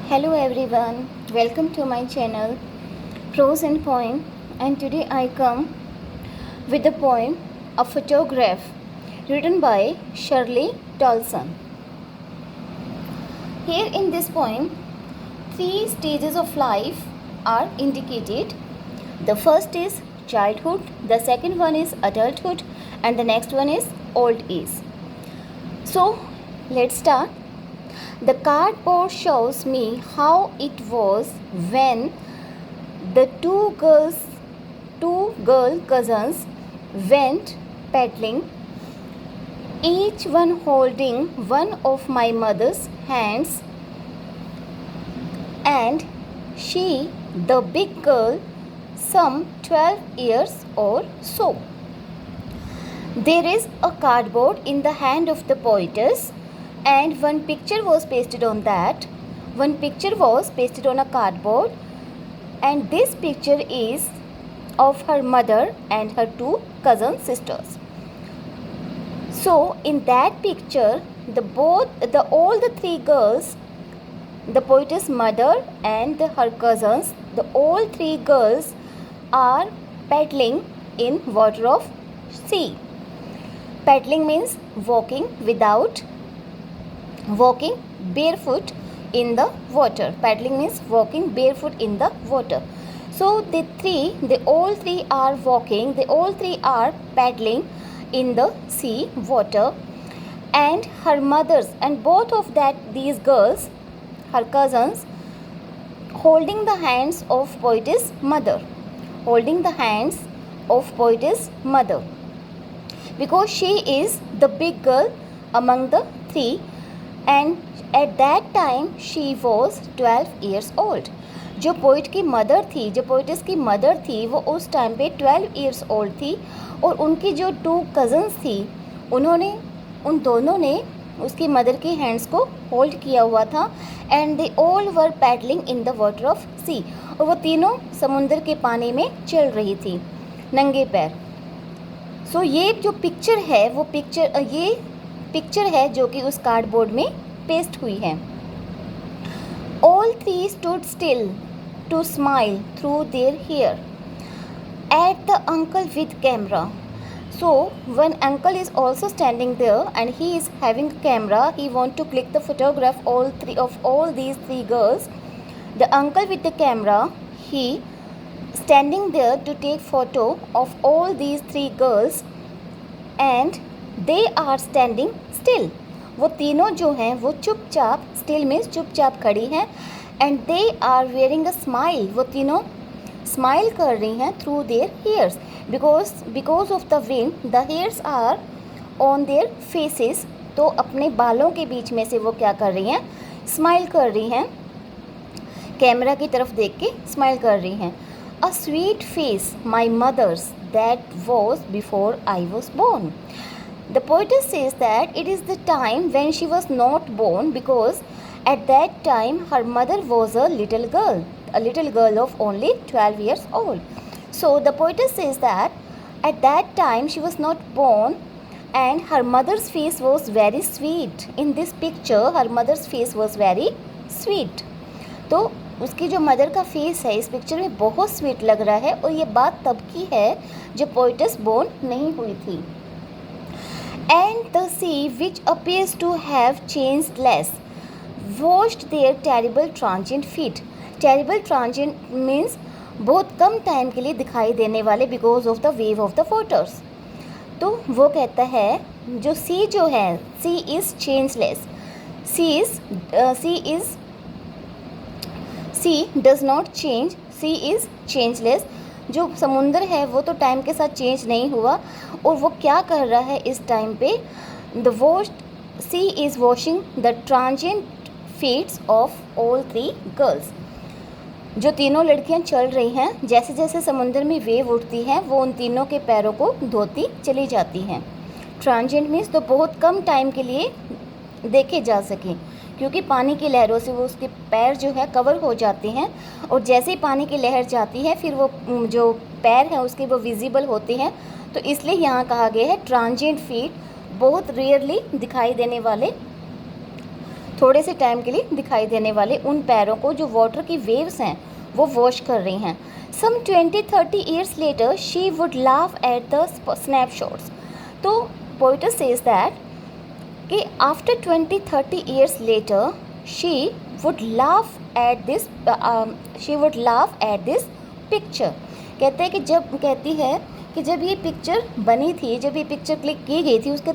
Hello everyone, welcome to my channel Prose and Poem, and today I come with the poem A Photograph written by Shirley Tolson. Here in this poem, three stages of life are indicated. The first is childhood, the second one is adulthood, and the next one is old age. So let's start. The cardboard shows me how it was when the two girl cousins went peddling, each one holding one of my mother's hands, and she, the big girl, some 12 years or so. There is a cardboard in the hand of the poetess, and one picture was pasted on that. One picture was pasted on a cardboard, and this picture is of her mother and her two cousin sisters. So in that picture, all the three girls, the poetess mother and her cousins, all three girls are paddling in water of sea. Paddling means walking barefoot in the water. Paddling means walking barefoot in the water. So they all three are paddling in the sea water, and her mothers and both of these girls, her cousins, holding the hands of poetess mother, because she is the big girl among the three, and at that time she was 12 years old. जो poet's की mother थी वो उस time पे 12 years old थी, और उनकी जो टू कज़न्स थी उन दोनों ने उसकी मदर की हैंड्स को होल्ड किया हुआ था, and they all were paddling in the water of sea, और वो तीनों समुंदर के पानी में चल रही थी नंगे पैर. सो ये जो पिक्चर है ये पिक्चर है जो कि उस कार्डबोर्ड में पेस्ट हुई है. All three stood still to smile through their hair at the uncle with camera. So one uncle is also standing there and he is having a camera. He want to click the photograph all these three girls. The uncle with the camera, he standing there to take photo of all these three girls, and they are standing still. वो तीनों जो हैं वो चुपचाप, still means चुपचाप खड़ी हैं, and they are wearing a smile. वो तीनों स्माइल कर रही हैं through their hairs, because of the wind the hairs are on their faces. तो अपने बालों के बीच में से वो क्या कर रही हैं, स्माइल कर रही हैं, कैमरा की तरफ देख के स्माइल कर रही हैं. A sweet face my mother's that was before I was born. The poetess says that it is the time when she was not born, because at that time her mother was a little girl of only 12 years old. So the poetess says that at that time she was not born, and her mother's face was very sweet. In this picture her mother's face was very sweet. तो उसकी जो mother का face है इस picture में बहुत sweet लग रहा है, और ये बात तब की है जब पोइटस बोर्न नहीं हुई थी. And the sea, which appears to have changed less, washed their terrible transient feet. Terrible transient means बहुत कम टाइम के लिए दिखाई देने वाले, because of the wave of the waters. तो वो कहता है जो सी जो है, sea is changeless. Sea does not change, sea is changeless. जो समुंदर है वो तो टाइम के साथ चेंज नहीं हुआ, और वो क्या कर रहा है इस टाइम पे, she is washing the transient feets of all three girls. जो तीनों लड़कियां चल रही हैं, जैसे जैसे समुंदर में वेव उठती हैं वो उन तीनों के पैरों को धोती चली जाती हैं. ट्रांजिएंट मीन्स तो बहुत कम टाइम के लिए देखे जा सकें, क्योंकि पानी की लहरों से वो उसके पैर जो है कवर हो जाते हैं, और जैसे ही पानी की लहर जाती है फिर वो जो पैर हैं उसके वो विजिबल होते हैं. तो इसलिए यहाँ कहा गया है ट्रांजिएंट फीट, बहुत रेयरली दिखाई देने वाले थोड़े से टाइम के लिए दिखाई देने वाले उन पैरों को जो वाटर की वेव्स हैं वो वॉश कर रही हैं. Some 20-30 years later she would laugh at the snapshots. तो poetess says that कि after 20-30 years later she would laugh at this picture. कहते हैं कि कहती है कि जब ये पिक्चर बनी थी, जब ये पिक्चर क्लिक की गई थी, उसके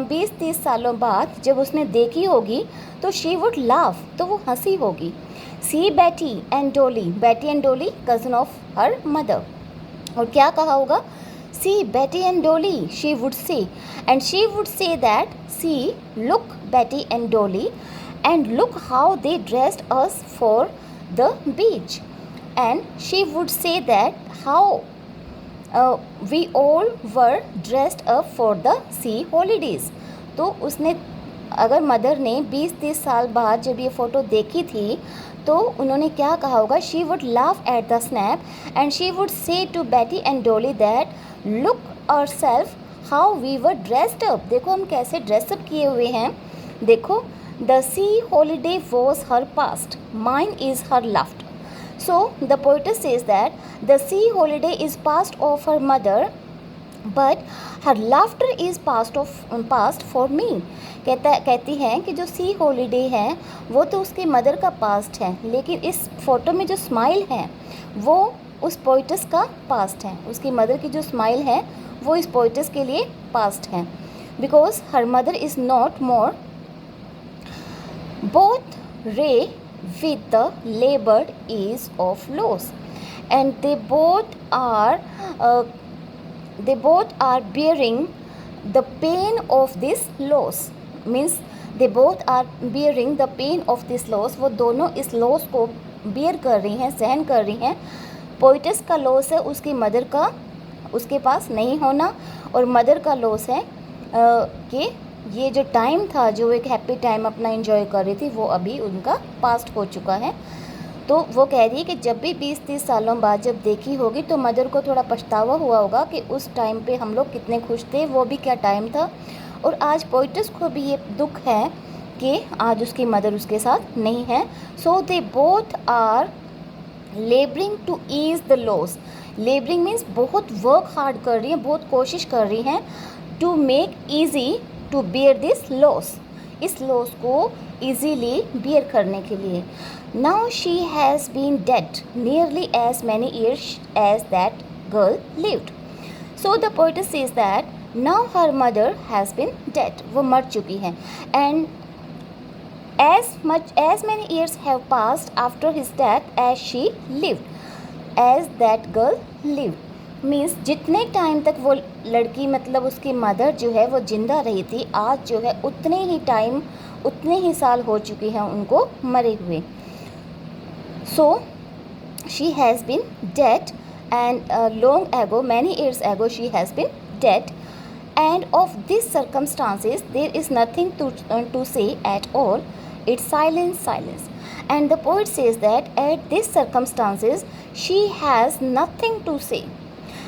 20-30 सालों बाद जब उसने देखी होगी तो शी वुड लाफ, तो वो हंसी होगी. See Betty and Dolly cousin of her mother. और क्या कहा होगा? See Betty and Dolly, she would say, and she would say that see look Betty and Dolly and look how they dressed us for the beach. And she would say that how we all were dressed up for the sea holidays. तो उसने, अगर mother ने 20-30 साल बाद जब ये photo देखी थी तो उन्होंने क्या कहा होगा? She would laugh at the snap and she would say to Betty and Dolly that look ourselves how we were dressed up. देखो हम कैसे ड्रेसअप किए हुए हैं. देखो, the sea holiday was her past, mine is her laughter. So the poetess says that the sea holiday is past of her mother, but her laughter is past for me. कहती हैं कि जो सी holiday है वो तो उसकी mother का past है, लेकिन इस फोटो में जो स्माइल है वो उस पोइटस का पास्ट है. उसकी मदर की जो स्माइल है वो इस पोइटस के लिए पास्ट है. Because her mother is not more. Both ray with the labored ease of loss, and they both are bearing the pain of this loss. Means they both are bearing the pain of this loss. वो दोनों इस loss को bear कर रही हैं, सहन कर रही हैं. पोइटस का लॉस है उसकी मदर का उसके पास नहीं होना, और मदर का लॉस है कि ये जो टाइम था, जो एक हैप्पी टाइम अपना एंजॉय कर रही थी, वो अभी उनका पास्ट हो चुका है. तो वो कह रही है कि जब भी 20-30 सालों बाद जब देखी होगी तो मदर को थोड़ा पछतावा हुआ होगा कि उस टाइम पे हम लोग कितने खुश थे, वो भी क्या टाइम था. और आज पोइटस को भी ये दुख है कि आज उसकी मदर उसके साथ नहीं है. So they both are labouring to ease the loss. Labouring means बहुत वर्क हार्ड कर रही हैं, बहुत कोशिश कर रही हैं to make easy to bear this loss, इस लॉस को ईजीली बियर करने के लिए. Now she has been dead nearly as many years as that girl lived. So the poet says that now her mother has been dead, वो मर चुकी हैं. And as many years have passed after his death as she lived, as that girl lived. Means जितने time तक वो लड़की, मतलब उसकी मदर जो है वो ज़िंदा रही थी, आज जो है उतने ही साल हो चुके हैं उनको मरे हुए. So she has been dead and long ago, many years ago she has been dead. And of these circumstances there is nothing to say at all. It's silence. And the poet says that at these circumstances she has nothing to say,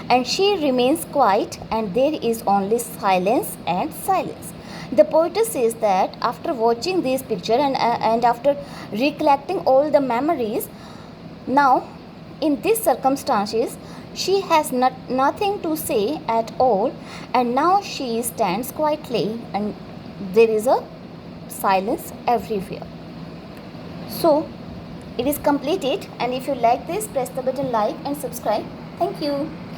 and she remains quiet, and there is only silence. The poet says that after watching this picture and after recollecting all the memories, now in these circumstances she has nothing to say at all, and now she stands quietly, and there is a silence everywhere. So it is completed, and if you like this, press the button like and subscribe. Thank you.